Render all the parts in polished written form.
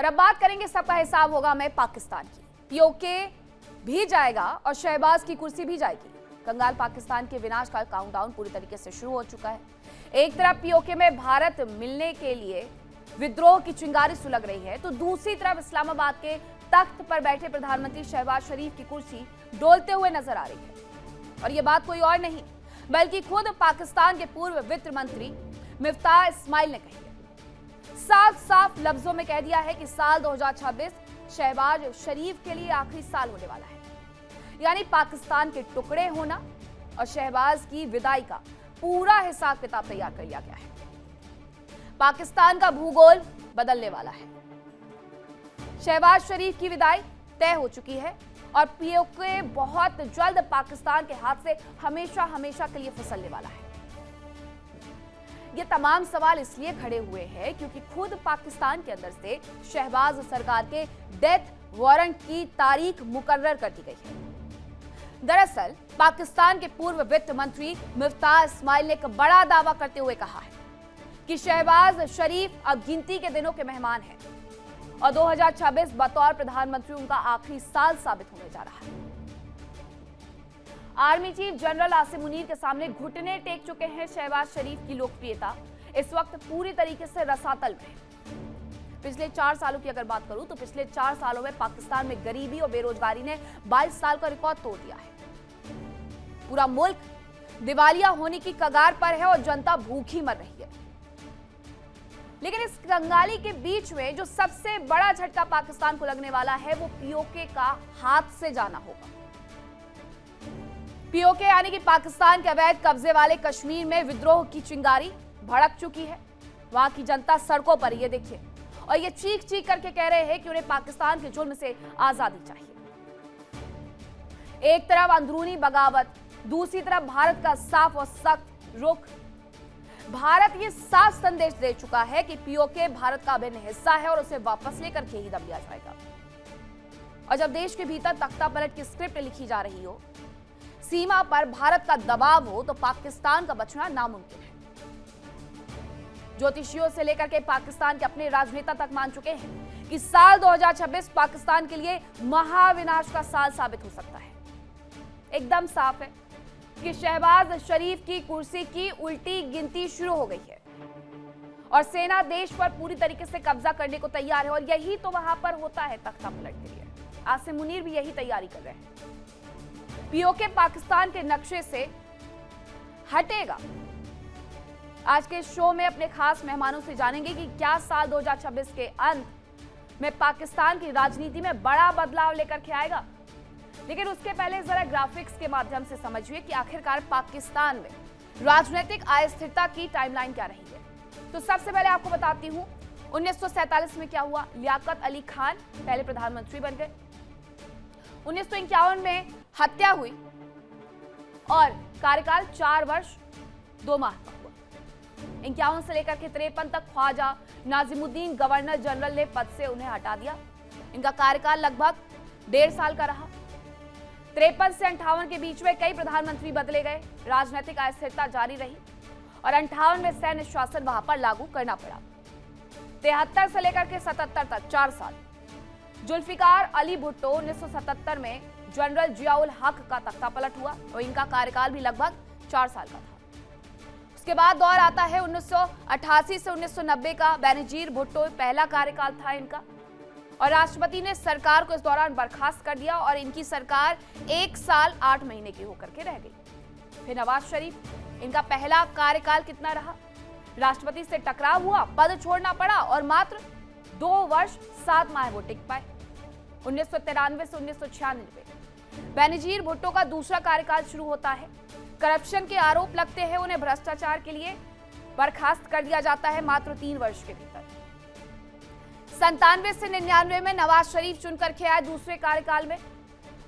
अब बात करेंगे, सबका हिसाब होगा में पाकिस्तान की। पीओके भी जाएगा और शहबाज की कुर्सी भी जाएगी। कंगाल पाकिस्तान के विनाश का काउंटडाउन पूरी तरीके से शुरू हो चुका है। एक तरफ पीओके में भारत मिलने के लिए विद्रोह की चिंगारी सुलग रही है, तो दूसरी तरफ इस्लामाबाद के तख्त पर बैठे प्रधानमंत्री शहबाज शरीफ की कुर्सी डोलते हुए नजर आ रही है। और ये बात कोई और नहीं बल्कि खुद पाकिस्तान के पूर्व वित्त मंत्री मिफ्ताह इस्माइल ने कही है। साफ साफ लफ्जों में कह दिया है कि साल 2026 शहबाज शरीफ के लिए आखिरी साल होने वाला है। यानी पाकिस्तान के टुकड़े होना और शहबाज की विदाई का पूरा हिसाब किताब तैयार कर लिया गया है। पाकिस्तान का भूगोल बदलने वाला है। शहबाज शरीफ की विदाई तय हो चुकी है और पीओके बहुत जल्द पाकिस्तान के हाथ से हमेशा हमेशा के लिए फिसलने वाला है। ये तमाम सवाल इसलिए खड़े हुए हैं क्योंकि खुद पाकिस्तान के अंदर से शहबाज सरकार के डेथ वारंट की तारीख मुकर्रर कर दी गई है। दरअसल पाकिस्तान के पूर्व वित्त मंत्री मिफ्ताह इस्माइल ने एक बड़ा दावा करते हुए कहा है कि शहबाज शरीफ अब गिनती के दिनों के मेहमान हैं और 2026 बतौर प्रधानमंत्री उनका आखिरी साल साबित होने जा रहा है। Army chief general Asim Munir के सामने घुटने टेक चुके हैं शहबाज शरीफ की लोकप्रियता इस वक्त पूरी तरीके से रसातल में है। पिछले 4 सालों की अगर बात करूं तो पिछले 4 सालों में पाकिस्तान में गरीबी और बेरोजगारी ने 22 साल का रिकॉर्ड तोड़ दिया है। पूरा मुल्क दिवालिया होने की कगार पर है और जनता भूखी मर रही है। लेकिन इस कंगाली के बीच में जो सबसे बड़ा झटका पाकिस्तान को लगने वाला है वो पीओके का हाथ से जाना होगा। पीओके यानी कि पाकिस्तान के अवैध कब्जे वाले कश्मीर में विद्रोह की चिंगारी भड़क चुकी है। वहां की जनता सड़कों पर, ये देखिए, और ये चीख चीख करके कह रहे हैं कि उन्हें पाकिस्तान के जुल्म से आजादी चाहिए। एक तरफ अंदरूनी बगावत, दूसरी तरफ भारत का साफ और सख्त रुख। भारत ये साफ संदेश दे चुका है कि पीओके भारत का अभिन्न हिस्सा है और उसे वापस लेकर के ही दम लिया जाएगा। और जब देश के भीतर तख्ता पलट की स्क्रिप्ट लिखी जा रही हो, सीमा पर भारत का दबाव हो, तो पाकिस्तान का बचना नामुमकिन है। ज्योतिषियों से लेकर के पाकिस्तान के अपने राजनेता तक मान चुके हैं कि साल 2026 पाकिस्तान के लिए महाविनाश का साल साबित हो सकता है। एकदम साफ है कि शहबाज शरीफ की कुर्सी की उल्टी गिनती शुरू हो गई है और सेना देश पर पूरी तरीके से कब्जा करने को तैयार है। और यही तो वहां पर होता है तख्ता पलट के लिए। आसिम मुनीर भी यही तैयारी कर रहे हैं। पीओके पाकिस्तान के नक्शे से हटेगा। आज के शो में अपने खास मेहमानों से जानेंगे कि क्या साल 2026 के अंत में पाकिस्तान की राजनीति में बड़ा बदलाव लेकर के आएगा। लेकिन उसके पहले जरा ग्राफिक्स के माध्यम से समझिए कि आखिरकार पाकिस्तान में राजनीतिक अस्थिरता की टाइमलाइन क्या रही है। तो सबसे पहले आपको बताती हूं 1947 में क्या हुआ। लियाकत अली खान पहले प्रधानमंत्री बन गए। 1951 में हत्या हुई और कार्यकाल 4 वर्ष 2 माह का हुआ। 51 से लेकर के 53 तक ख्वाजा नाजिमुद्दीन गवर्नर जनरल ने पद से उन्हें हटा दिया। इनका कार्यकाल लगभग 1.5 साल का रहा। 53 से 58 के बीच में कई प्रधानमंत्री बदले गए। राजनीतिक अस्थिरता जारी रही और 58 में सैन्य शासन वहां पर लागू करना पड़ा। 73 से लेकर के 77 तक 4 साल। जुल्फिकार अली भुट्टो 1977 में जनरल जियाउल हक का तख्ता पलट हुआ और इनका कार्यकाल भी लगभग 4 साल का था। उसके बाद दौर आता है 1988 से 1990 का। बेनजीर भुट्टो पहला कार्यकाल था इनका और राष्ट्रपति ने सरकार को इस दौरान बर्खास्त कर दिया और इनकी सरकार 1 साल 8 महीने की होकर के रह गई। फिर नवाज शरीफ, इनका पहला कार्यकाल कितना रहा। राष्ट्रपति से टकराव हुआ, पद छोड़ना पड़ा और मात्र 2 वर्ष 7 माह वो टिक पाए। 1993 से 1996 बेनजीर भुट्टो का दूसरा कार्यकाल शुरू होता है। करप्शन के आरोप लगते हैं उन्हें। भ्रष्टाचार के लिए बर्खास्त कर दिया जाता है मात्र 3 वर्ष के भीतर। 97 से 99 में नवाज शरीफ चुनकर के आए दूसरे कार्यकाल में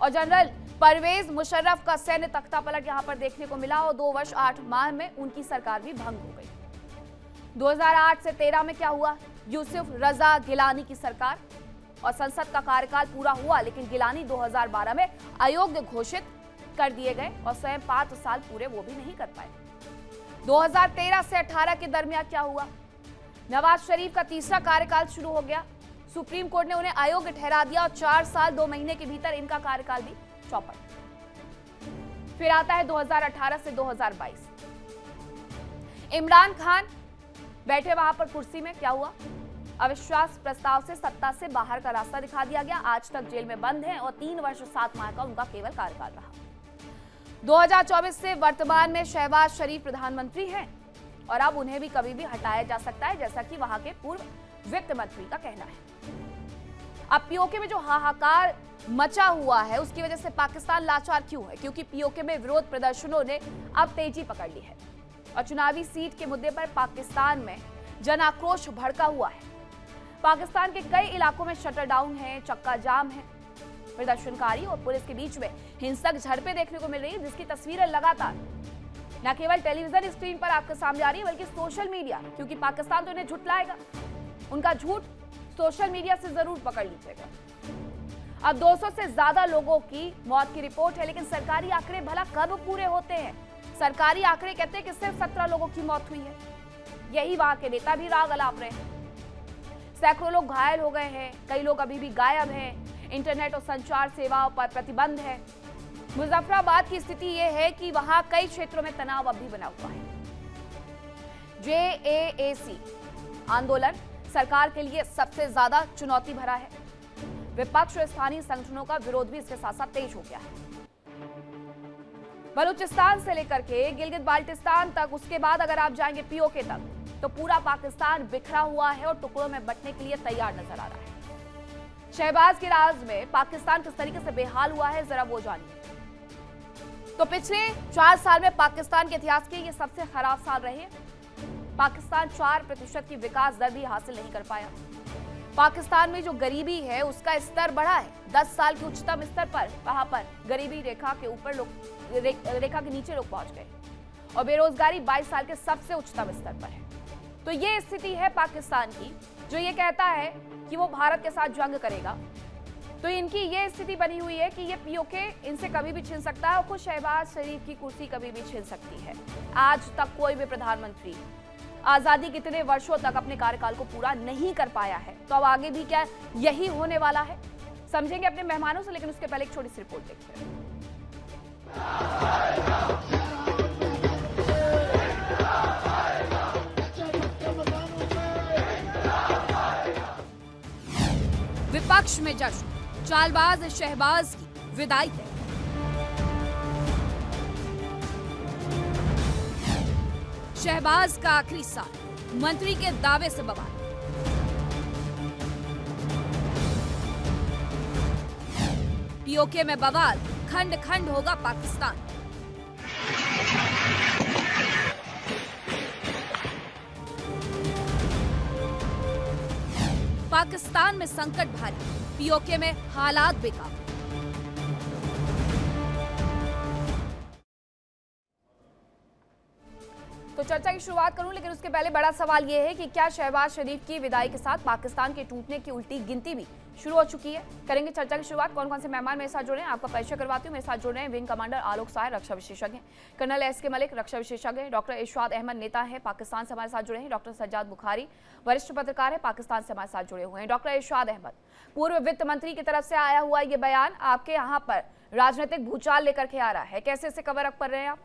और जनरल परवेज मुशर्रफ का सैन्य तख्ता पलट यहां पर देखने को मिला और 2 वर्ष 8 माह में उनकी सरकार भी भंग हो गई। 2008 से 13 में क्या हुआ। यूसुफ रजा गिलानी की सरकार और संसद का कार्यकाल पूरा हुआ, लेकिन गिलानी 2012 में अयोग्य घोषित कर दिए गए और स्वयं 5 साल पूरे वो भी नहीं कर पाए। 2013 से 18 के दरमियान क्या हुआ। नवाज शरीफ का तीसरा कार्यकाल शुरू हो गया। सुप्रीम कोर्ट ने उन्हें अयोग्य ठहरा दिया और 4 साल 2 महीने के भीतर इनका कार्यकाल भी चौपट। फिर आता है 2018 से 2022। इमरान खान बैठे वहां पर कुर्सी में, क्या हुआ? अविश्वास प्रस्ताव से सत्ता से बाहर का रास्ता दिखा दिया गया। आज तक जेल में बंद हैं और 3 वर्ष 7 माह का उनका केवल कार्यकाल रहा। 2024 से वर्तमान में शहबाज शरीफ प्रधानमंत्री हैं और अब उन्हें भी कभी भी हटाया जा सकता है, जैसा कि वहां के पूर्व वित्त मंत्री का कहना है। अब पीओके में जो हाहाकार मचा हुआ है उसकी वजह से पाकिस्तान लाचार क्यों है? क्योंकि पीओके में विरोध प्रदर्शनों ने अब तेजी पकड़ ली है और चुनावी सीट के मुद्दे पर पाकिस्तान में जन आक्रोश भड़का हुआ है। पाकिस्तान के कई इलाकों में शटर डाउन है, चक्का जाम है। प्रदर्शनकारी और पुलिस के बीच में हिंसक झड़पें देखने को मिल रही है, जिसकी तस्वीरें लगातार न केवल टेलीविजन स्क्रीन पर आपके सामने आ रही है बल्कि सोशल मीडिया, क्योंकि पाकिस्तान तो इन्हें झुठलाएगा। उनका झूठ सोशल मीडिया से जरूर पकड़ लीजिएगा। अब 200 से ज्यादा लोगों की मौत की रिपोर्ट है, लेकिन सरकारी आंकड़े भला कब पूरे होते हैं? सरकारी आंकड़े कहते हैं कि सिर्फ 17 लोगों की मौत हुई है। यही वहां के नेता भी राग अलाप रहे हैं। सैकड़ों लोग घायल हो गए हैं, कई लोग अभी भी गायब हैं। इंटरनेट और संचार सेवाओं पर प्रतिबंध है। मुजफ्फराबाद की स्थिति यह है कि वहां कई क्षेत्रों में तनाव अब भी बना हुआ है। JAAC आंदोलन सरकार के लिए सबसे ज्यादा चुनौती भरा है। विपक्ष और स्थानीय संगठनों का विरोध भी इसके साथ साथ तेज हो गया है। बलूचिस्तान से लेकर के गिलगित बाल्टिस्तान तक, उसके बाद अगर आप जाएंगे पीओके तक, तो पूरा पाकिस्तान बिखरा हुआ है और टुकड़ों में बंटने के लिए तैयार नजर आ रहा है। शहबाज के राज में पाकिस्तान किस तरीके से बेहाल हुआ है, जरा वो जानिए। तो पिछले 4 साल में पाकिस्तान के इतिहास के ये सबसे खराब साल रहे हैं। पाकिस्तान 4% की विकास दर भी हासिल नहीं कर पाया। पाकिस्तान में जो गरीबी है उसका स्तर बढ़ा है। 10 साल के उच्चतम स्तर पर, वहां पर गरीबी रेखा के ऊपर लोग, रेखा के नीचे लोग पहुंच गए और बेरोजगारी 22 साल के सबसे उच्चतम स्तर पर है। तो ये स्थिति है पाकिस्तान की, जो ये कहता है कि वो भारत के साथ जंग करेगा। तो इनकी ये स्थिति बनी हुई है कि ये पीओके इनसे कभी भी छीन सकता है और खुद शहबाज शरीफ की कुर्सी कभी भी छीन सकती है। आज तक कोई भी प्रधानमंत्री आजादी के इतने वर्षों तक अपने कार्यकाल को पूरा नहीं कर पाया है, तो अब आगे भी क्या यही होने वाला है? समझेंगे अपने मेहमानों से, लेकिन उसके पहले एक छोटी सी रिपोर्ट देखिए। विपक्ष में जश्न, चालबाज शहबाज की विदाई है। शहबाज का आखिरी साल, मंत्री के दावे से बवाल। पीओके में बवाल, खंड खंड होगा पाकिस्तान। पाकिस्तान में संकट भारी, पीओके में हालात बेकाबू। तो चर्चा की शुरुआत करूं, लेकिन उसके पहले बड़ा सवाल यह है कि क्या शहबाज शरीफ की विदाई के साथ पाकिस्तान के टूटने की उल्टी गिनती भी शुरू हो चुकी है? करेंगे चर्चा की शुरुआत। कौन कौन से मेहमान मेरे साथ जुड़े हैं आपका परिचय करवाती हूँ। मेरे साथ जुड़ रहे हैं विंग कमांडर आलोक साय, रक्षा विशेषज्ञ, कर्नल SK मलिक, रक्षा विशेषज्ञ, डॉक्टर इरशाद अहमद, नेता है पाकिस्तान से हमारे साथ जुड़े हैं, डॉक्टर सज्जाद बुखारी, वरिष्ठ पत्रकार है, पाकिस्तान से हमारे साथ जुड़े हुए हैं, डॉक्टर इरशाद अहमद, पूर्व वित्त मंत्री की तरफ से आया हुआ ये बयान आपके यहाँ पर राजनीतिक भूचाल लेकर के आ रहा है, कैसे इसे कवर अप कर रहे हैं आप?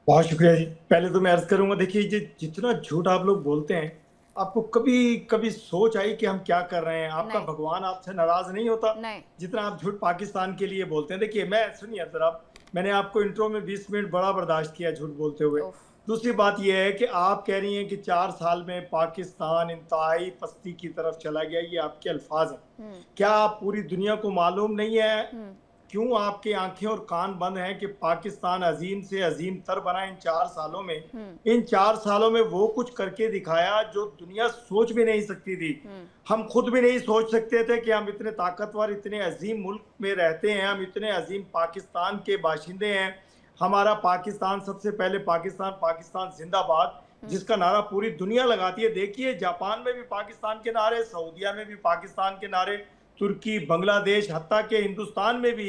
बहुत शुक्रिया जी। पहले तो मैं अर्ज करूंगा, देखिए जितना झूठ आप लोग बोलते हैं, आपको कभी कभी सोच आई कि हम क्या कर रहे हैं? आपका भगवान आपसे नाराज नहीं होता जितना आप झूठ पाकिस्तान के लिए बोलते हैं। देखिए, मैं सुनिए जरा, मैंने आपको इंट्रो में 20 मिनट बड़ा बर्दाश्त किया झूठ बोलते हुए। दूसरी बात यह है कि आप कह रही हैं कि 4 साल में पाकिस्तान इंतहाई पस्ती की तरफ चला गया, ये आपके अल्फाज हैं। क्या आप पूरी दुनिया को मालूम नहीं है, क्यों आपके आंखें और कान बंद हैं कि पाकिस्तान अजीम से अजीम तर बना इन 4 सालों में? इन 4 सालों में वो कुछ करके दिखाया जो दुनिया सोच भी नहीं सकती थी। हम खुद भी नहीं सोच सकते थे कि हम इतने ताकतवर, इतने अजीम मुल्क में रहते हैं, हम इतने अजीम पाकिस्तान के बाशिंदे हैं। हमारा पाकिस्तान, सबसे पहले पाकिस्तान जिंदाबाद, जिसका नारा पूरी दुनिया लगाती है। देखिए, जापान में भी पाकिस्तान के नारे, सऊदिया में भी पाकिस्तान के नारे, तुर्की, बांग्लादेश, हत्ता के हिंदुस्तान में भी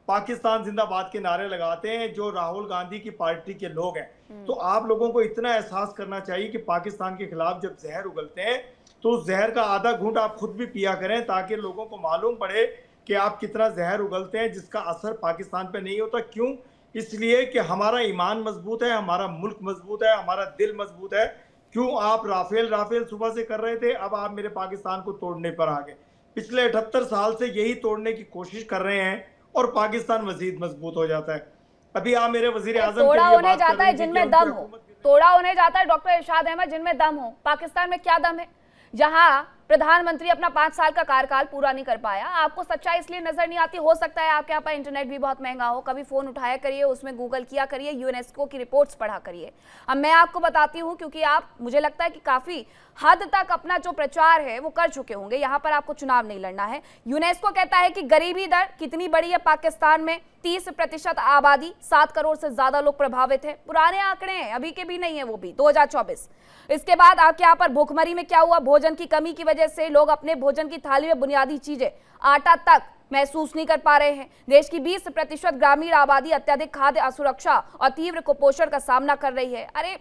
पाकिस्तान जिंदाबाद के नारे लगाते हैं जो राहुल गांधी की पार्टी के लोग हैं। तो आप लोगों को इतना एहसास करना चाहिए कि पाकिस्तान के खिलाफ जब जहर उगलते हैं तो उस जहर का आधा घूंट आप खुद भी पिया करें, ताकि लोगों को मालूम पड़े कि आप कितना जहर उगलते हैं, जिसका असर पाकिस्तान पे नहीं होता। क्यों? इसलिए कि हमारा ईमान मजबूत है, हमारा मुल्क मजबूत है, हमारा दिल मजबूत है। क्यों आप राफेल राफेल सुबह से कर रहे थे, अब आप मेरे पाकिस्तान को तोड़ने पर आ गए। पिछले 78 साल से यही तोड़ने की कोशिश कर रहे हैं और पाकिस्तान मजीद मजबूत हो जाता है। अभी आप मेरे वजीर आजम के तोड़ा लिए होने बात कर जाता रही है थी जिनमें कि दम उनकी हो, हुकूमत तोड़ा होने जाता है डॉक्टर इरशाद अहमद जिनमें दम हो। पाकिस्तान में क्या दम है? जहां प्रधानमंत्री अपना 5 साल का कार्यकाल पूरा नहीं कर पाया, आपको सच्चाई इसलिए नजर नहीं आती। हो सकता है आपके यहाँ पर इंटरनेट भी बहुत महंगा हो, कभी फोन उठाया करिए, उसमें गूगल किया करिए, यूनेस्को की रिपोर्ट्स पढ़ा करिए। अब मैं आपको बताती हूँ, क्योंकि आप, मुझे लगता है कि काफी हद तक अपना जो प्रचार है वो कर चुके होंगे। यहाँ पर आपको चुनाव नहीं लड़ना है। यूनेस्को कहता है कि गरीबी दर कितनी बड़ी है पाकिस्तान में, 30% आबादी, 7 करोड़ से ज्यादा लोग प्रभावित हैं। पुराने आंकड़े हैं, अभी के भी नहीं है, वो भी 2024। इसके बाद आपके यहाँ पर भूखमरी में क्या हुआ? भोजन की कमी की वजह से लोग अपने भोजन की थाली में बुनियादी चीजें, आटा तक महसूस नहीं कर पा रहे हैं। देश की 20% ग्रामीण आबादी अत्यधिक खाद्य असुरक्षा और तीव्र कुपोषण का सामना कर रही है। अरे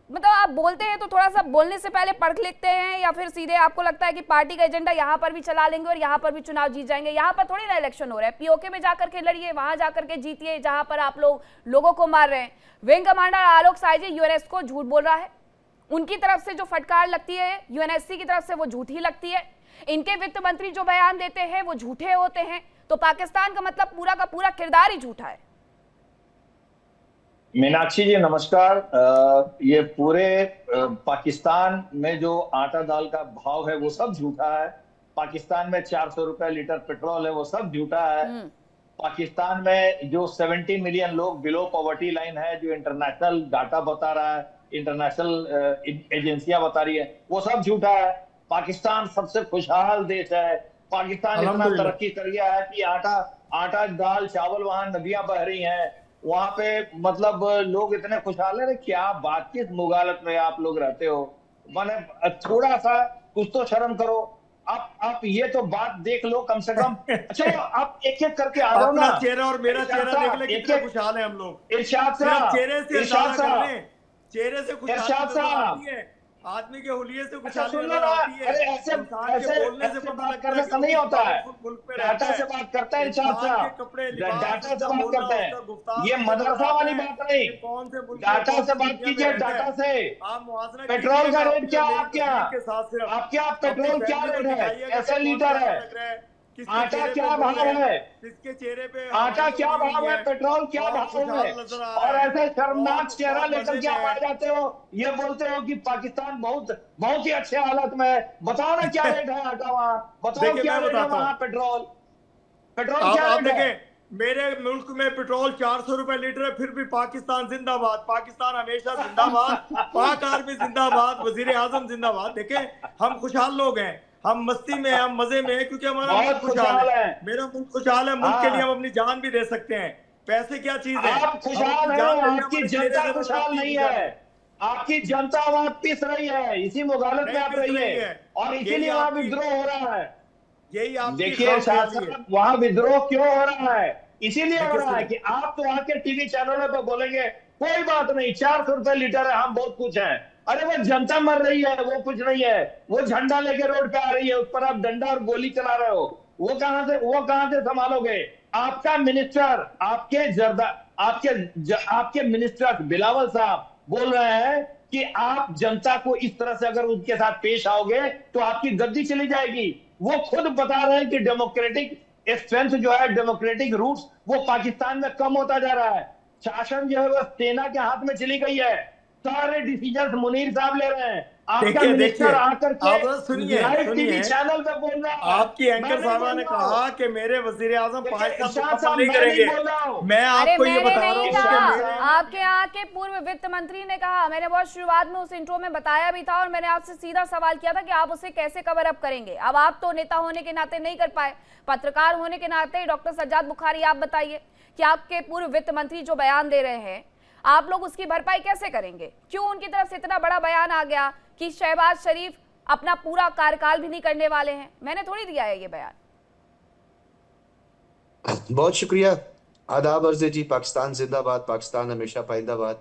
मतलब आप बोलते हैं तो थोड़ा सा बोलने से पहले पढ़ लिखते हैं, या फिर सीधे आपको लगता है कि पार्टी का एजेंडा यहाँ पर भी चला लेंगे और यहाँ पर भी चुनाव जीत जाएंगे? यहाँ पर थोड़ी ना इलेक्शन हो रहा है, पीओके में जाकर के लड़िए, वहां जाकर के जीतिए जहां पर आप लोगों को मार रहे हैं। विंग कमांडर आलोक साइजी यूनेस्को झूठ बोल रहा है। उनकी तरफ से जो फटकार लगती है यूएनएससी की तरफ से वो झूठी लगती है। इनके वित्त मंत्री जो बयान देते हैं वो झूठे होते हैं। तो पाकिस्तान का मतलब पूरा का पूरा किरदार ही झूठा है। मीनाक्षी जी नमस्कार। ये पूरे पाकिस्तान में जो आटा दाल का भाव है वो सब झूठा है। पाकिस्तान में 400 रुपए लीटर पेट्रोल है वो सब झूठा है। पाकिस्तान में जो 70 मिलियन लोग बिलो पॉवर्टी लाइन है, जो इंटरनेशनल डाटा बता रहा है, इंटरनेशनल एजेंसियां बता रही है, वो सब झूठा है। पाकिस्तान सबसे खुशहाल देश है। पाकिस्तान इतना तरक्की कर गया है कि आटा दाल चावल वहां नदियां बह रही हैं, वहां पे मतलब लोग इतने खुशहाल है। क्या बात, किस मुगालत में आप लोग रहते हो? माने थोड़ा सा कुछ तो शर्म करो। आप ये तो बात देख लो कम से कम। चलो आप एक एक करके आ जाओ ना। चेहरा और मेरा चेहरा देख ले, कितने खुशहाल है हम लोग। इरशाद साहब, चेहरे से खुशहाली आदमी के हुलिये से खुशहाली आती है। ऐसे बोलने से बात करने से नहीं होता है। डाटा से बात करता है इरशाद साहब, डाटा से बात करते हैं। ये मदरसा वाली बात नहीं, डाटा से बात कीजिए। डाटा से पेट्रोल का रेट क्या आपके पेट्रोल क्या रेट है, कैसे लीटर है? आटा क्या भाव है? किसके चेहरे पे आटा क्या भाव है? पेट्रोल क्या भाव है? और ऐसे शर्मनाक चेहरा लेकर के आप आ जाते हो, ये बोलते हो कि पाकिस्तान बहुत ही अच्छे हालत में है। बताओ ना क्या रेट है आटा वहाँ, बताओ क्या रेट है वहाँ पेट्रोल क्या रेट है? मेरे मुल्क में पेट्रोल 400 रुपए लीटर है, फिर भी पाकिस्तान जिंदाबाद। पाकिस्तान हमेशा जिंदाबाद, पाक आर्मी जिंदाबाद, वजीर आजम जिंदाबाद। देखें हम खुशहाल लोग हैं, हम मस्ती में, हम मजे में हैं, क्योंकि हमारा मुल्क खुशहाल है। मेरा मुल्क खुशहाल है। मुल्क के लिए हम अपनी जान भी दे सकते हैं। पैसे क्या चीज है? आप खुशहाल हैं, आपकी जनता खुशहाल नहीं है। आपकी जनता वहां पिस रही है, इसी मुगालत में आप रही है, और इसीलिए वहां विद्रोह हो रहा है। यही आप देखिए साहब, वहां विद्रोह क्यों हो रहा है? इसीलिए हो रहा है कि आप तो वहां के टीवी चैनलों पर बोलेंगे कोई बात नहीं, 400 रुपए लीटर है, हम बहुत कुछ है। अरे वो जनता मर रही है, वो कुछ नहीं है। वो झंडा लेके रोड पे आ रही है, उस पर आप डंडा और गोली चला रहे हो। वो कहां से संभालोगे? आपका मिनिस्टर, आपके मिनिस्टर बिलावल साहब बोल रहे हैं कि आप जनता को इस तरह से अगर उनके साथ पेश आओगे तो आपकी गद्दी चली जाएगी। वो खुद बता रहे हैं कि डेमोक्रेटिक स्ट्रेंथ जो है, डेमोक्रेटिक रूट्स, वो पाकिस्तान में कम होता जा रहा है। शासन जो है वो सेना के हाथ में चली गई है। सारे डिसीजन मुनीर साहब ले रहे हैं। आपका मिनिस्टर आकर के लाइव टीवी चैनल पे बोल रहा है। आपकी एंकर साहबा ने कहा कि मेरे वजीर आजम 5 साल नहीं करेंगे। मैं आपको ये बता रहा हूँ, आपके यहाँ के पूर्व वित्त मंत्री ने कहा। मैंने बहुत शुरुआत में उस इंट्रो में बताया भी था, और मैंने आपसे सीधा सवाल किया था कि आप उसे कैसे कवर अप करेंगे। अब आप तो नेता होने के नाते नहीं कर पाए, पत्रकार होने के नाते डॉक्टर सज्जाद बुखारी आप बताइए कि आपके पूर्व वित्त मंत्री जो बयान दे रहे हैं, आप लोग उसकी भरपाई कैसे करेंगे? क्यों उनकी तरफ से इतना बड़ा बयान आ गया कि शहबाज शरीफ अपना पूरा कार्यकाल भी नहीं करने वाले हैं? मैंने थोड़ी दिया है ये बयान। बहुत शुक्रिया, आदाब अर्ज़ जी। पाकिस्तान जिंदाबाद, पाकिस्तान हमेशा पाइंदाबाद।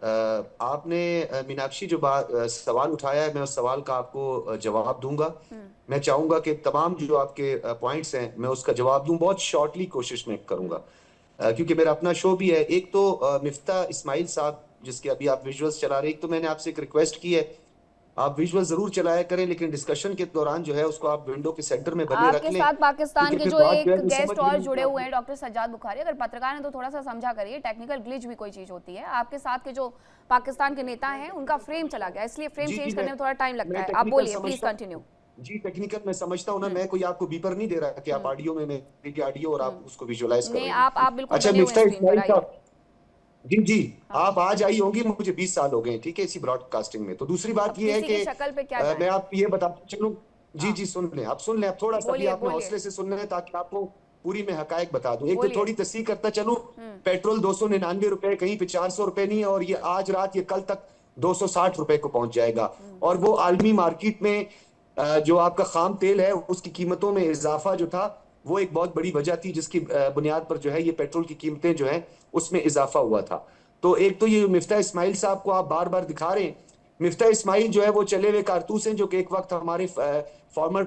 आपने मीनाक्षी जो सवाल उठाया है, मैं उस सवाल का आपको जवाब दूंगा। मैं चाहूंगा कि तमाम जो आपके पॉइंट्स हैं मैं उसका जवाब दूं, बहुत शॉर्टली कोशिश में करूंगा क्योंकि मेरा अपना शो भी है। एक तो मिफ्ता इस्माइल साहब जिसके अभी आप विजुअल्स चला रहे हैं, एक तो मैंने आपसे एक रिक्वेस्ट की है, आप विजुअल जरूर चलाया करें लेकिन डिस्कशन के दौरान जो है उसको आप विंडो के सेंटर में बने रख लें। आपके साथ पाकिस्तान के जो एक गेस्ट और जुड़े हुए हैं डॉक्टर सज्जाद बुखारी, अगर पत्रकार हैं तो थोड़ा सा समझा करिए, टेक्निकल ग्लिच भी कोई चीज होती है। आपके साथ के जो पाकिस्तान के नेता हैं उनका फ्रेम चला गया, इसलिए फ्रेम चेंज करने में थोड़ा टाइम लगता है। आप बोलिए, प्लीज कंटिन्यू। जी टेक्निकल मैं समझता हूँ ना, मैं कोई आपको बीपर नहीं दे रहा कि आप ऑडियो में मेरी ऑडियो और आप उसको विजुअलाइज करें। आप बिल्कुल अच्छा मिफ्ता इस्माइल साहब, जी आप आज आई होंगी, मुझे 20 साल हो गए, ठीक है, इसी ब्रॉडकास्टिंग में। तो दूसरी बात ये है कि मैं आप ये बताता चलूं, जी सुन लें, आप सुन लें, आप थोड़ा सा भी आपने हौसले से सुन लें ताकि आपको पूरी मैं हकायक बता दूं। एक तो थोड़ी तस्दीक करता चलूं, पेट्रोल 299 रुपए, कहीं पे 400 रुपए नहीं है, और ये आज रात ये कल तक 260 रुपए को पहुंच जाएगा। और वो आलमी मार्केट में जो आपका खाम तेल है उसकी कीमतों में इजाफा जो था वो एक बहुत बड़ी वजह थी जिसकी बुनियाद पर जो है ये पेट्रोल की कीमतें जो है उसमें इजाफा हुआ था। तो एक तो ये मिफ्ता इस्माइल साहब को आप बार बार दिखा रहे हैं, मिफ्ता इस्माइल जो है वो चले हुए कारतूस हैं जो कि एक वक्त हमारे फॉर्मर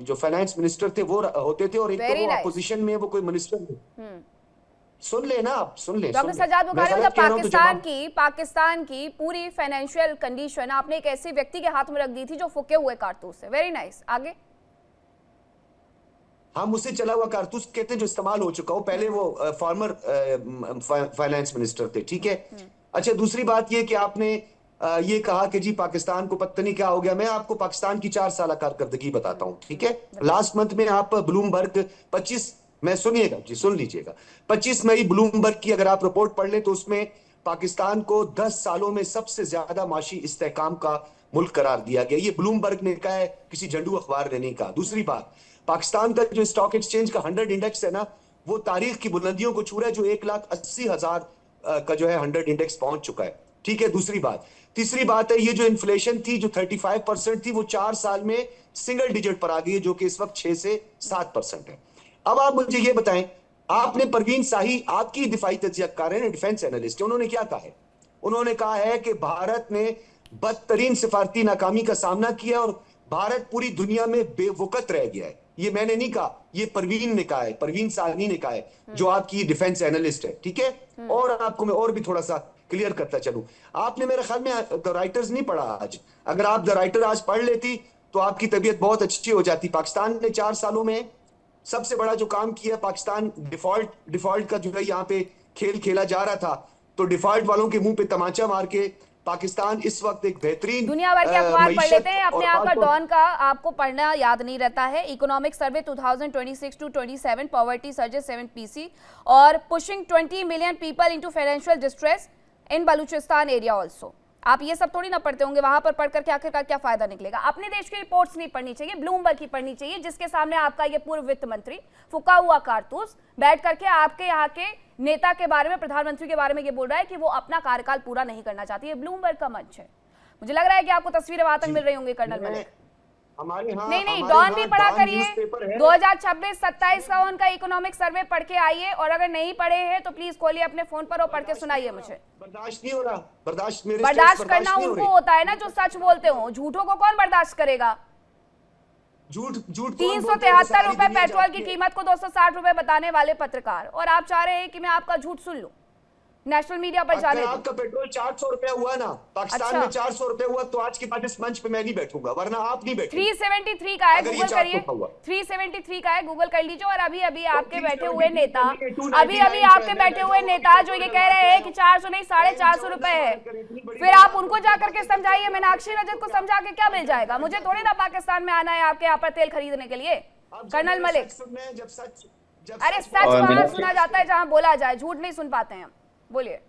जो फाइनेंस मिनिस्टर थे वो होते थे, और एक तो वो अपोजिशन में वो कोई मिनिस्टर थे। सुन लेना, आप सुन ले। डॉक्टर सज्जाद बुखारी, मतलब पाकिस्तान की पूरी फाइनेंशियल कंडीशन आपने एक ऐसे व्यक्ति के हाथ में रख दी थी जो फूके हुए कारतूस है। वेरी नाइस, आगे। हाँ, मुझसे चला हुआ कारतूस कहते हैं जो इस्तेमाल हो चुका हो, पहले वो फॉर्मर फाइनेंस मिनिस्टर थे, ठीक है। अच्छा, दूसरी बात ये कि आपने ये कहा कि जी पाकिस्तान को पता नहीं क्या हो गया। मैं आपको पाकिस्तान की 4 साल कारकर्दगी बताता हूँ, ठीक है। लास्ट मंथ में आप ब्लूमबर्ग 25, मैं सुनिएगा जी, सुन लीजिएगा, 25 मई ब्लूमबर्ग की अगर आप रिपोर्ट पढ़ लें तो उसमें पाकिस्तान को 10 सालों में सबसे ज्यादा माशी इस्तेहकाम का मुल्क करार दिया गया। ये ब्लूमबर्ग ने कहा है, किसी झंडू अखबार ने नहीं कहा। दूसरी बात, पाकिस्तान का जो स्टॉक एक्सचेंज का 100 इंडेक्स है ना, वो तारीख की बुलंदियों को छू रहा है, जो 1,80,000 का जो है 100 इंडेक्स पहुंच चुका है, ठीक है। दूसरी बात, तीसरी बात है ये जो इन्फ्लेशन थी जो 35% थी वो 4 साल में सिंगल डिजिट पर आ गई है, जो कि इस वक्त 6 से 7% है। अब आप मुझे ये बताएं, आपने परवीन शाही, आपकी दिफाई तज्जियाकार है, डिफेंस एनालिस्ट है, उन्होंने क्या कहा है? उन्होंने कहा है कि भारत ने बदतरीन सिफारती नाकामी का सामना किया और भारत पूरी दुनिया में बेवकत रह गया है। ये मैंने नहीं कहा, ये परवीन ने कहा है, परवीन साहनी ने कहा है, जो आपकी डिफेंस एनालिस्ट है, ठीक है। और आपको मैं और भी थोड़ा सा क्लियर करता चलूं, आपने मेरे ख्याल में द राइटर्स नहीं पढ़ा आज। अगर आप द राइटर आज पढ़ लेती तो आपकी तबीयत बहुत अच्छी हो जाती। पाकिस्तान ने 4 सालों में सबसे बड़ा जो काम किया, पाकिस्तान डिफॉल्ट का जो है यहाँ पे खेल खेला जा रहा था, तो डिफॉल्ट वालों के मुंह पे तमाचा मार के पाकिस्तान इस वक्त एक बेहतरीन दुनिया भर के अखबार पढ़ लेते हैं अपने आप का डॉन का, आपको पढ़ना याद नहीं रहता है। Economic survey 2026 to 27, poverty surges 7 PC और pushing 20 million people into financial distress in Balochistan area also. आप ये सब थोड़ी ना पढ़ते होंगे, वहां पर पढ़कर के आखिरकार क्या फायदा निकलेगा? अपने देश की रिपोर्ट्स नहीं पढ़नी चाहिए, ब्लूमबर्ग की पढ़नी चाहिए, जिसके सामने आपका ये पूर्व वित्त मंत्री फुका हुआ कारतूस बैठ करके आपके यहाँ के नेता के बारे में, प्रधानमंत्री के बारे में ये बोल रहा है कि वो अपना कार्यकाल पूरा नहीं करना चाहती है। ब्लूमबर्ग का मंच है। मुझे लग रहा है कि आपको तस्वीरें वहां तक मिल रही होंगी कर्नल मलिक। नहीं, डॉन भी पढ़ा करिए, 2026-27 का उनका इकोनॉमिक सर्वे पढ़ के आइए, और अगर नहीं पढ़े हैं तो प्लीज खोलिए अपने फोन पर और पढ़ के सुनाइए मुझे। बर्दाश्त नहीं हो रहा, बर्दाश्त करना उनको होता है ना जो सच बोलते हो, झूठों को कौन बर्दाश्त करेगा? झूठ 373 रुपए पेट्रोल की कीमत को 260 रुपए बताने वाले पत्रकार, और आप चाह रहे हैं कि मैं आपका झूठ सुन लूं, नेशनल मीडिया पर जाने। आपका पेट्रोल 400 रुपए हुआ ना, पाकिस्तान में 400 रुपए हुआ, तो आज के बाद इस मंच पे मैं नहीं बैठूंगा, वरना आप नहीं बैठेंगे। 373 का है, गूगल करिए, 373 का है, गूगल कर लीजिए। और अभी अभी आपके बैठे हुए नेता, जो ये कह रहे हैं कि 400 नहीं 450 रुपए है, फिर आप उनको जाकर के समझाइए। मीनाक्षी रजक को समझा के क्या मिल जाएगा? मुझे थोड़ी ना पाकिस्तान में आना है आपके यहाँ पर तेल खरीदने के लिए, कर्नल मलिक। अरे सच वहां सुना जाता है जहाँ बोला जाए, झूठ नहीं सुन पाते हैं। बोलिए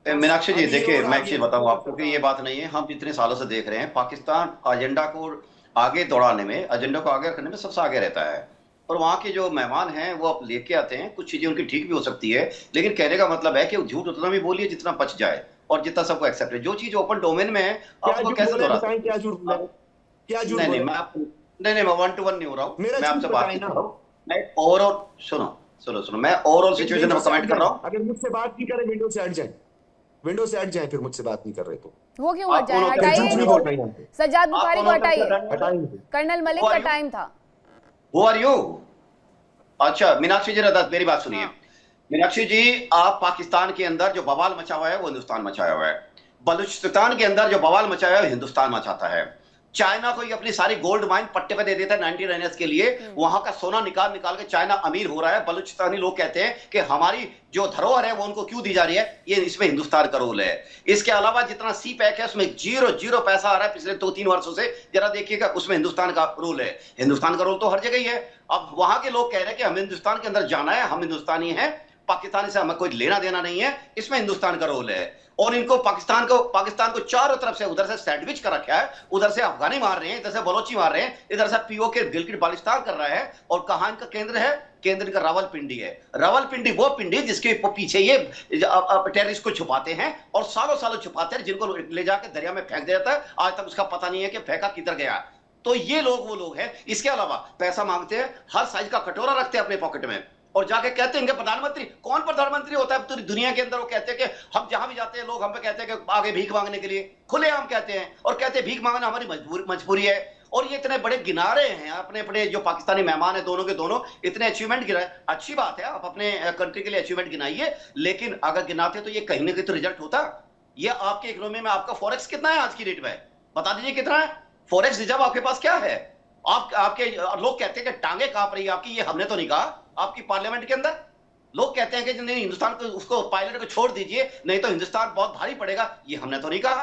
मीनाक्षी जी। देखिए, मैं एक चीज बताऊं आपको कि ये बात नहीं है, हम जितने सालों से देख रहे हैं पाकिस्तान एजेंडा को आगे दौड़ाने में, एजेंडा को आगे रखने में सबसे आगे रहता है, और वहाँ के जो मेहमान हैं वो अब लेके आते हैं। कुछ चीजें उनकी ठीक भी हो सकती है, लेकिन कहने का मतलब है कि झूठ उतना भी बोलिए जितना बच जाए और जितना सबको एक्सेप्ट है। जो चीज ओपन डोमेन में है आपको कैसे दोहराते हैं? नहीं, मैं 1-to-1 नहीं हो रहा हूँ, मैं आपसे बात नहीं कर रहा हूँ, मैं ओवरऑल सुनो, मैं ओवरऑल सिचुएशन में कमेंट कर रहा हूँ। अगर मुझसे बात नहीं करें विंडो से हट जाए, विंडो से हट जाए, फिर मुझसे बात नहीं कर रहे तो। वो क्यों हट जाए? झूठ नहीं हटाइए, बोल रहे हैं यहाँ पे। सज्जाद बुखारी को हटाइए, हटाएंगे। कर्नल मलिक का टाइम था। Who are you? अच्छा मीनाक्षी जी मेरी बात सुनिए। हाँ। मीनाक्षी जी, आप पाकिस्तान के अंदर जो बवाल मचा हुआ है वो हिंदुस्तान मचाया हुआ है। बलूचिस्तान के अंदर जो बवाल मचाया है हिंदुस्तान मचाता है। चाइना को ये अपनी सारी गोल्ड माइन पट्टे पे दे देता है 99 के लिए। वहां का सोना निकाल निकाल के चाइना अमीर हो रहा है। बलूचिस्तानी लोग कहते हैं कि हमारी जो धरोहर है वो उनको क्यों दी जा रही है, ये इसमें हिंदुस्तान का रोल है। इसके अलावा जितना सी पैक है उसमें जीरो पैसा आ रहा है पिछले 2-3 वर्षों से, जरा देखिएगा, उसमें हिंदुस्तान का रोल है। हिंदुस्तान का रोल तो हर जगह ही है। अब वहां के लोग कह रहे हैं कि हमें हिंदुस्तान के अंदर जाना है, हम हिंदुस्तानी हैं, पाकिस्तानी से हमें कोई लेना देना नहीं है, इसमें हिंदुस्तान का रोल है। और इनको पाकिस्तान को चारों तरफ से, उधर से सैंडविच कर रखा है, उधर से अफगानी मार रहे हैं, इधर से बलोची मार रहे हैं, इधर से पीओके गिलगिट बाल्टिस्तान कर रहा है। और कहां इनका केंद्र है? केंद्र का रावलपिंडी है। रावलपिंडी वो पिंडी जिसके पीछे ये टेररिस्ट को छुपाते हैं और सालों छुपाते हैं, जिनको ले जाकर दरिया में फेंक दिया जाता है। आज तक उसका पता नहीं है कि फेंका किधर गया। तो ये लोग वो लोग हैं। इसके अलावा पैसा मांगते हैं, हर साइज का कटोरा रखते हैं अपने पॉकेट में और जाके कहते हैं कि प्रधानमंत्री, कौन प्रधानमंत्री होता है पूरी दुनिया के अंदर? वो कहते हैं कि हम जहां भी जाते हैं लोग हम पे कहते हैं कि आगे भीख मांगने के लिए, खुलेआम कहते हैं और कहते हैं भीख मांगना हमारी मजबूरी है। और ये इतने बड़े गिना रहे हैं अपने अपने जो पाकिस्तानी मेहमान है दोनों के दोनों, इतने अचीवमेंट गिनाए। अच्छी बात है, आप अपने कंट्री के लिए अचीवमेंट गिनाइए, लेकिन अगर गिनाते तो ये कहीं ना कहीं तो रिजल्ट होता। ये आपके इकोनॉमी में आपका फॉरेक्स कितना है आज की डेट में? बता दीजिए कितना है फॉरेक्स रिजर्व आपके पास? क्या है? आपके लोग कहते हैं कि टांगे कांप रही है आपकी, ये हमने तो नहीं कहा। आपकी पार्लियामेंट के अंदर लोग कहते हैं कि नहीं, हिंदुस्तान को, उसको पायलट को छोड़ दीजिए, नहीं तो हिंदुस्तान बहुत भारी पड़ेगा, ये हमने तो नहीं कहा।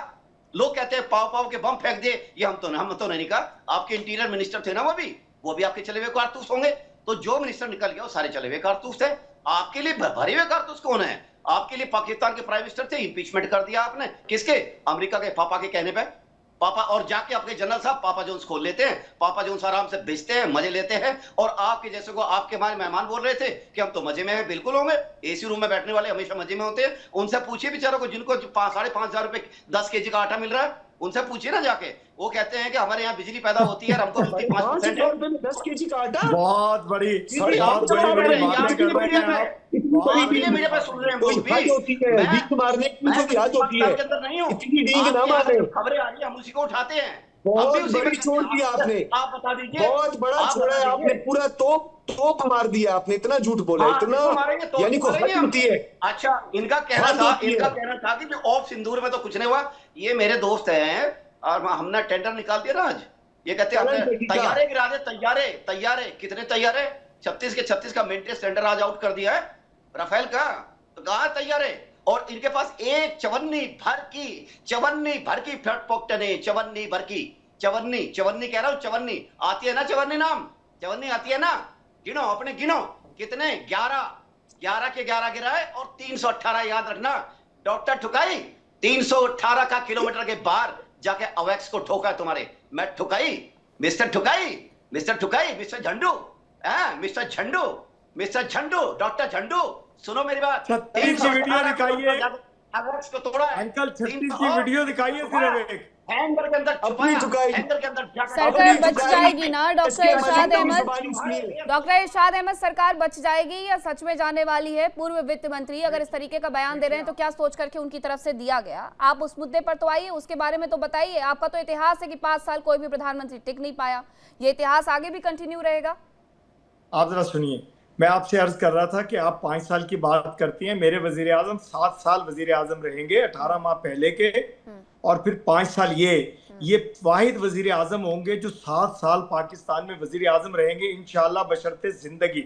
लोग कहते हैं पाव के बम फेंक दे, ये हम तो नहीं कहा। आपके इंटीरियर मिनिस्टर थे ना वो भी आपके चले हुए कारतूस होंगे। तो जो मिनिस्टर निकल गया वो सारे चले हुए कारतूस थे। आपके लिए भरे हुए कारतूस कौन है? आपके लिए पाकिस्तान के प्राइम मिनिस्टर थे, इंपीचमेंट कर दिया आपने। किसके? अमेरिका के पापा के कहने पे। पापा और जाके अपने जनरल साहब पापा जोन्स खोल लेते हैं, पापा जोन्स आराम से बेचते हैं, मजे लेते हैं। और आपके जैसे को आपके हमारे मेहमान बोल रहे थे कि हम तो मजे में हैं, बिल्कुल होंगे। एसी रूम में बैठने वाले हमेशा मजे में होते हैं। उनसे पूछिए बेचारों को जिनको 5,500 रुपए 10 केजी का आटा मिल रहा है, उनसे पूछिए ना जाके। वो कहते हैं कि हमारे यहाँ बिजली पैदा होती है, हमको 5% 10 केजी का आटा। बहुत बड़ी मीडिया पे सुन रहे हैं लोग भी। होती है भीख मारने की तो भी याद होती है, इतनी डींग ना मारे। खबरें आ रही है, हम उसी को उठाते हैं। बहुत बड़ी छोड़ दिया आपने, आप बता दीजिए। बहुत बड़ा छोड़ा है आपने, पूरा तोप मार दिया आपने। इतना झूठ बोला, इतना, यानी को हद होती है। अच्छा, इनका कहना था कि जो ऑफ सिंदूर में तो कुछ नहीं हुआ। ये मेरे दोस्त हैं और हमने टेंडर निकाल दिया ना आज। ये कहते हैं तैयारे गिरा दे, तैयारे कितने तैयारे? 36 का मेंटेनेंस टेंडर आज आउट कर दिया है राफेल का। तो कहा तैयारे? और इनके पास एक चवन्नी भर की फ्लड पॉक्टने, चवन्नी कह रहा हूं, चवन्नी आती है ना, चवन्नी आती है ना। गिनो अपने, गिनो कितने? 11 के 11 गिराए और 318 याद रखना। डॉक्टर ठुकाई 318 का किलोमीटर के बाहर जाके अवेक्स को ठोका है तुम्हारे। मैं ठुकाई, मिस्टर झंडू, डॉक्टर झंडू, सुनो मेरी बात। 36 की वीडियो दिखाइए अवेक्स को तोड़ा है अंकल, 36 की वीडियो दिखाइए सिर्फ एक। हैंगर के अंदर छुपाया, हैंगर के अंदर सरकार बच जाएगी ना? डॉक्टर इरशाद अहमद, सरकार बच जाएगी या सच में जाने वाली है? पूर्व वित्त मंत्री अगर इस तरीके का बयान दे रहे हैं तो क्या सोच करके उनकी तरफ से दिया गया? आप उस मुद्दे पर तो आइए, उसके बारे में तो बताइए। आपका तो इतिहास है कि 5 साल कोई भी प्रधानमंत्री टिक नहीं पाया, ये इतिहास आगे भी कंटिन्यू रहेगा। आप जरा सुनिए, मैं आपसे अर्ज कर रहा था कि आप 5 साल की बात करती हैं। मेरे वजीर आजम 7 साल वजीर आजम रहेंगे, 18 माह पहले के, और फिर 5 साल ये वाहिद वजीर आजम होंगे जो 7 साल पाकिस्तान में वजीर आजम रहेंगे इंशाअल्लाह, बशर्ते जिंदगी।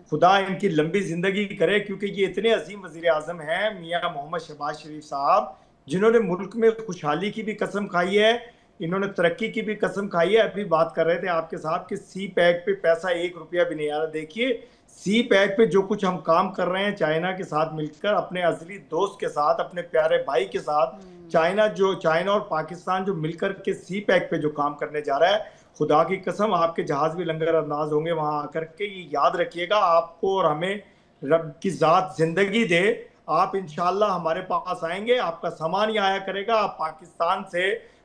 खुदा इनकी लंबी जिंदगी करे, क्योंकि ये इतने अजीम वजीर आजम हैं मियाँ मोहम्मद शहबाज शरीफ साहब, जिन्होंने मुल्क में खुशहाली की भी कसम खाई है, इन्होंने तरक्की की भी कसम खाई है। अभी बात कर रहे थे आपके साथ कि सी पैक पे पैसा 1 रुपया भी नहीं आ रहा। देखिए सी पैक पे जो कुछ हम काम कर रहे हैं चाइना के साथ मिलकर, अपने असली दोस्त के साथ, अपने प्यारे भाई के साथ, चाइना और पाकिस्तान जो मिलकर के सी पैक पे जो काम करने जा रहा है, खुदा की कसम आपके जहाज भी लंगर अंदाज होंगे वहां आकर के। ये याद रखिएगा, आपको और हमें रब की जात जिंदगी दे, आप इंशाल्लाह हमारे पास आएंगे, आपका सामान ही आया करेगा, आप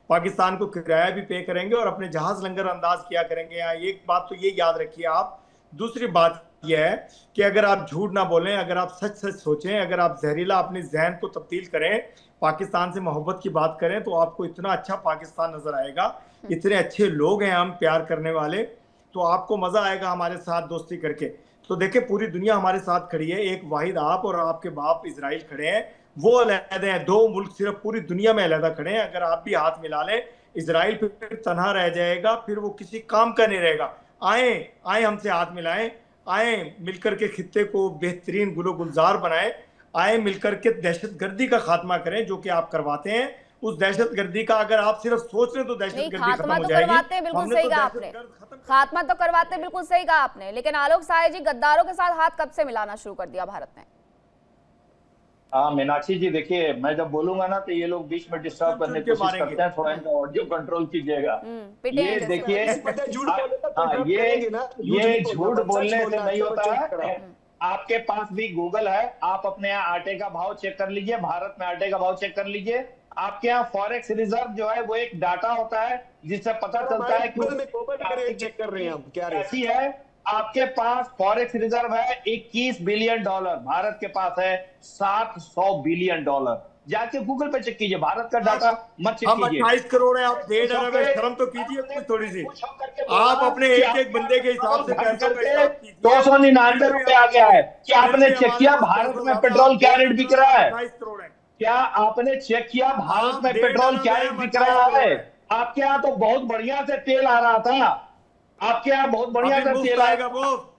पाकिस्तान को किराया भी पे करेंगे और अपने जहाज लंगर अंदाज किया करेंगे। एक बात तो ये याद रखिए आप। दूसरी बात यह है कि अगर आप झूठ ना बोलें, अगर आप सच सच सोचें, अगर आप जहरीला अपने जहन को तब्दील करें, पाकिस्तान से मोहब्बत की बात करें, तो आपको इतना अच्छा पाकिस्तान नजर आएगा। इतने अच्छे लोग हैं हम प्यार करने वाले, तो आपको मजा आएगा हमारे साथ दोस्ती करके। तो देखिए पूरी दुनिया हमारे साथ खड़ी है, एक वाहिद आप और आपके बाप इजराइल खड़े हैं, वो अलहदा हैं। 2 मुल्क सिर्फ पूरी दुनिया में अलहदा खड़े हैं। अगर आप भी हाथ मिला लें, इजराइल फिर तनहा रह जाएगा, फिर वो किसी काम का नहीं रहेगा। आए हमसे हाथ मिलाएं, आए मिलकर के खित्ते को बेहतरीन गुलो गुलजार बनाएं, आए मिलकर के दहशतगर्दी का खात्मा करें, जो कि आप करवाते हैं। उस दहशतगर्दी का अगर आप सिर्फ सोच रहे तो दहशतगर्दी खत्म हो जाएगी। बिल्कुल सही कहा आपने, खात्मा तो करवाते, बिल्कुल सही कहा आपने। लेकिन आलोक साय जी, गद्दारों के साथ हाथ कब से मिलाना शुरू कर दिया भारत ने? हाँ मीनाक्षी जी, देखिए मैं जब बोलूंगा ना तो ये लोग बीच में डिस्टर्ब करने की कोशिश करते हैं, थोड़ा इनका ऑडियो कंट्रोल कीजिएगा। ये देखिए, ये झूठ बोलने से नहीं होता है। आपके पास भी गूगल है, आप अपने यहाँ आटे का भाव चेक कर लीजिए, भारत में आटे का भाव चेक कर लीजिए। आपके यहाँ फॉरेक्स रिजर्व जो है वो एक डाटा होता है जिससे पता चलता है कि चेक कर रहे हैं हम क्या ऐसी है। आपके पास फॉरेक्स रिजर्व है $21 बिलियन, भारत के पास है $700 बिलियन। जाके गूगल पे चेक कीजिए, भारत का डाटा मत चेक कीजिए। 28 करोड़ है, आप 1.5 अरब है, शर्म तो कीजिए कुछ थोड़ी सी। आप अपने एक बंदे के हिसाब से पैसा 299 रुपए आ गया है। क्या आपने चेक किया भारत में पेट्रोल क्या रेट बिक रहा है? 28 करोड़ है। क्या आपने चेक किया भारत में पेट्रोल क्या रेट बिक रहा है? आपके यहाँ तो बहुत बढ़िया से तेल आ रहा था, आपके यहाँ बहुत बढ़िया से तेल आएगा। वो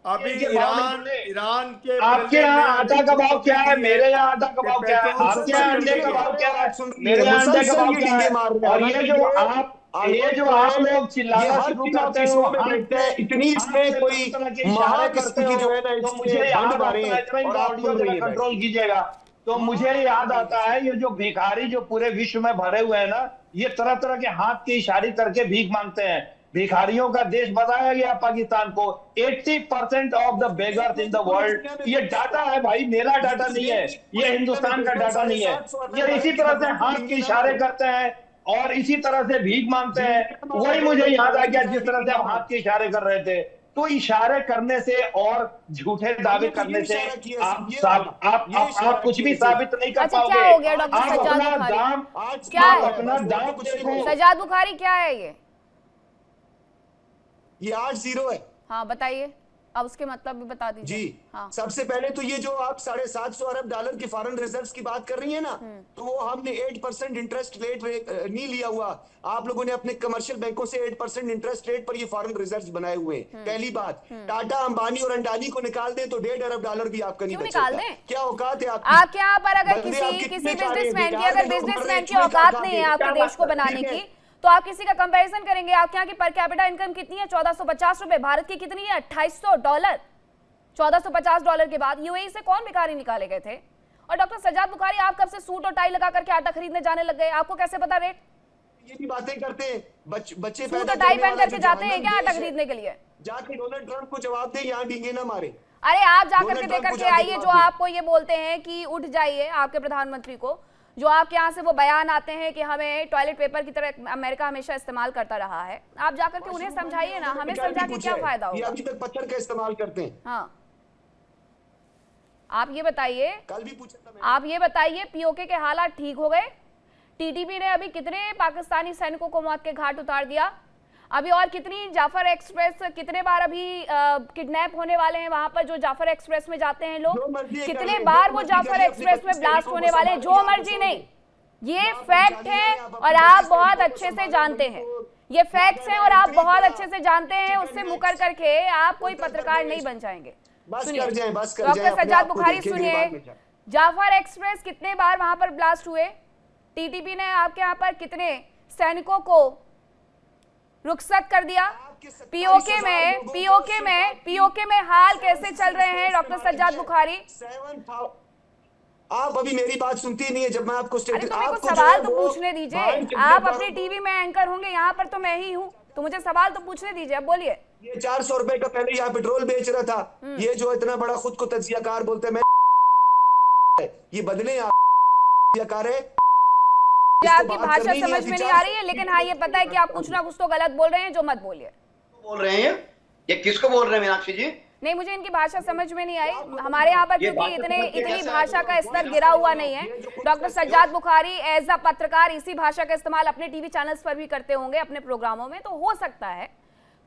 अभी ईरान के आपके यहाँ आटा का भाव क्या है, मेरे यहाँ आटा का भाव क्या है, आपके यहाँ अंडे का भाव क्या है, मेरे यहाँ अंडे का भाव क्या है? और ये जो आप लोग चिल्लाना शुरू करते हैं, इतनी इसमें कोई महाकिस्म की जो है ना, तो मुझे याद आता है, ऑडियो कंट्रोल कीजिएगा। तो मुझे याद आता है ये जो भिखारी जो पूरे विश्व में भरे हुए हैं ना, ये तरह तरह के हाथ की इशारे करके भीख मांगते हैं। भिखारियों का देश बताया गया पाकिस्तान को। 80% of the beggars in the world, ये डाटा है भाई, मेरा डाटा नहीं है, ये हिंदुस्तान का डाटा नहीं है। ये इसी तरह से हाथ के इशारे करते हैं और इसी तरह से भीख मांगते हैं। वही मुझे याद आ गया जिस तरह से आप हाथ के इशारे कर रहे थे। तो इशारे करने से और झूठे दावे करने से आप कुछ भी साबित नहीं कर पाओगे। क्या हो गया डॉक्टर सज्जाद बुखारी? क्या है अपना दाम देखो। सज्जाद बुखारी क्या है ये 8-0 है। हाँ बताइए, अब उसके मतलब भी बता दीजिए। जी हाँ। सबसे पहले तो ये जो आप $750 अरब की फॉरेन रिजर्व्स की बात कर रही है ना, तो वो हमने 8% इंटरेस्ट रेट नहीं लिया हुआ। आप लोगों ने अपने कमर्शियल बैंकों से 8% इंटरेस्ट रेट पर ये फॉरेन रिजर्व्स बनाए हुए हैं। पहली बात, टाटा अंबानी और अंडानी को निकाल दें तो $1.5 अरब भी आपका नहीं बचेगा। क्या औकात है आपके यहाँ पर? अगर किसी बिजनेसमैन की, अगर बिजनेसमैन की औकात नहीं है आपके देश को बनाने की, तो आप किसी का कंपैरिजन करेंगे? आपके यहाँ की पर कैपिटा इनकम कितनी है? $1450। भारत की कितनी है? $2800। $1450 के बाद यूएई से कौन भिखारी निकाले गए थे? और डॉक्टर सज्जाद बुखारी, आप कब से सूट और टाई लगा करके आटा खरीदने जाने लग गए? आपको कैसे पता रेट? ये भी बातें करते हैं बच्चे सूट और टाई पहन करके जाते हैं क्या आटा खरीदने के लिए? जाके डोनाल्ड ट्रंप को जवाब दे, यहाँ डींगे ना मारे। अरे आप जाकर के देकर के आइए, जो आपको ये बोलते हैं कि उठ जाइए, आपके प्रधानमंत्री को, जो आपके यहाँ से वो बयान आते हैं कि हमें टॉयलेट पेपर की तरह अमेरिका हमेशा इस्तेमाल करता रहा है, आप जाकर के उन्हें समझाइए ना, हमें समझा के क्या फायदा होगा? ये अभी तक पत्थर का इस्तेमाल करते हैं। हाँ, आप ये बताइए, कल भी पूछा था आप ये बताइए, पीओके के हालात ठीक हो गए? टीटीपी ने अभी कितने पाकिस्तानी सैनिकों को मौत के घाट उतार दिया? अभी और कितनी जाफर एक्सप्रेस, कितने बार अभी किडनैप होने वाले हैं वहां पर जो जाफर एक्सप्रेस में जाते हैं लोग? कितने बार वो जाफर एक्सप्रेस में ब्लास्ट होने वाले हैं? जो मर्जी नहीं, ये फैक्ट है और आप बहुत अच्छे से जानते हैं। ये फैक्ट्स हैं और आप बहुत अच्छे से जानते हैं। उससे मुकर करके आप कोई पत्रकार नहीं बन जाएंगे। सुनिए डॉक्टर सज्जाद बुखारी, सुनिए, जाफर एक्सप्रेस कितने बार वहां पर ब्लास्ट हुए? टीटीपी ने आपके यहाँ पर कितने सैनिकों को रुखसत कर दिया? पीओके में हाल कैसे चल रहे हैं डॉक्टर सज्जाद बुखारी? आप अभी मेरी बात सुनती नहीं है। जब मैं आपको सवाल तो पूछने दीजिए। आप अपने टीवी में एंकर होंगे, यहाँ पर तो मैं ही हूँ, तो मुझे सवाल तो पूछने दीजिए। अब बोलिए। ये 400 रुपए का पहले यहाँ पेट्रोल बेच रहा था, ये जो इतना बड़ा खुद को तजियाकार बोलते हैं, मैं ये बदले तजियाकार है। आपकी भाषा समझ में नहीं आ रही है, लेकिन हाँ ये पता है कि आप कुछ ना कुछ तो गलत बोल रहे हैं, जो मत बोलिए। बोल रहे हैं ये किसको बोल रहे हैं मीनाक्षी जी? नहीं, मुझे इनकी भाषा समझ में नहीं आई। हमारे यहाँ पर क्योंकि इतनी भाषा का स्तर गिरा हुआ नहीं है। Doctor Sajjad Bukhari as a पत्रकार इसी भाषा का इस्तेमाल अपने टीवी चैनल्स पर भी करते होंगे अपने प्रोग्रामों में, तो हो सकता है,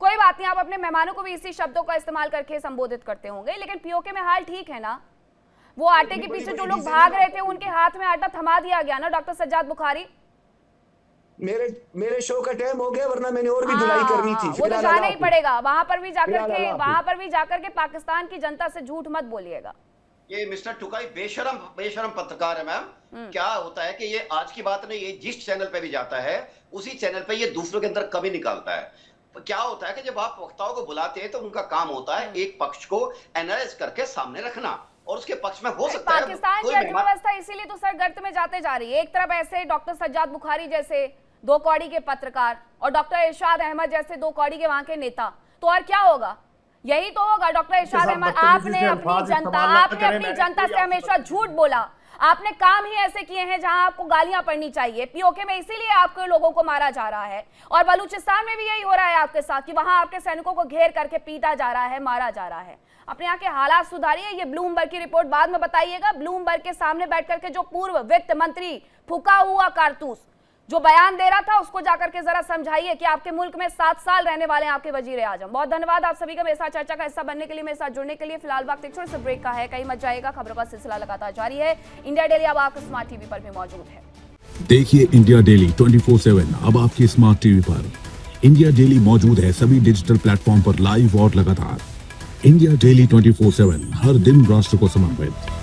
कोई बात नहीं, आप अपने मेहमानों को भी इसी शब्दों का इस्तेमाल करके संबोधित करते होंगे। लेकिन पीओके में हाल ठीक है ना? वो आटे के पीछे जो लोग भाग रहे थे उनके हाथ में आटा थमा दिया गया ना डॉक्टर सज्जाद बुखारी। मेरे शो का टाइम हो गया, वरना मैंने और भी धुलाई करनी थी। वो तो जाना ही पड़ेगा, वहां पर भी जाकर के पाकिस्तान की जनता से झूठ मत बोलिएगा। ये मिस्टर टुकाई बेशरम पत्रकार है मैम। क्या होता है कि ये आज की बात नहीं, ये जिस चैनल पे भी जाता है उसी चैनल पे ये दूसरों के अंदर कमी निकालता है। क्या होता है कि जब आप वक्ताओं को बुलाते हैं तो उनका काम होता है एक पक्ष को एनालाइज करके सामने रखना और उसके पक्ष में हो सकता है पाकिस्तान की अर्थव्यवस्था इसीलिए तो सर गर्त में जाते जा रही है। एक तरफ ऐसे डॉक्टर सज्जाद बुखारी जैसे दो कौड़ी के पत्रकार और डॉक्टर इरशाद अहमद जैसे दो कौड़ी के वहां के नेता, तो और क्या होगा? यही तो होगा। डॉक्टर इरशाद अहमद, आपने अपनी जनता से हमेशा झूठ बोला। आपने काम ही ऐसे किए हैं जहां आपको गालियां पड़नी चाहिए। पीओके में इसीलिए आपके लोगों को मारा जा रहा है और बलूचिस्तान में भी यही हो रहा है आपके साथ कि वहां आपके सैनिकों को घेर करके पीटा जा रहा है, मारा जा रहा है। अपने यहाँ के हालात सुधारिए। ये ब्लूमबर्ग की रिपोर्ट बाद में बताइएगा। ब्लूमबर्ग के सामने बैठ करके जो पूर्व वित्त मंत्री फूका हुआ कारतूस जो बयान दे रहा था उसको जाकर के जरा समझाइए कि आपके मुल्क में 7 साल रहने वाले हैं आपके वजीर आजम। बहुत धन्यवाद आप सभी का मेरे साथ चर्चा का हिस्सा बनने के लिए, मेरे साथ जुड़ने के लिए। फिलहाल वक्त एक छोटे से ब्रेक का है, कहीं मत जाइएगा, खबरों का सिलसिला लगातार जारी है। इंडिया डेली अब आपके स्मार्ट टीवी पर भी मौजूद है। देखिए इंडिया डेली 24/7 अब आपके स्मार्ट टीवी पर। इंडिया डेली मौजूद है सभी डिजिटल प्लेटफॉर्म पर लाइव और लगातार। इंडिया डेली 24/7 हर दिन राष्ट्र को समर्पित।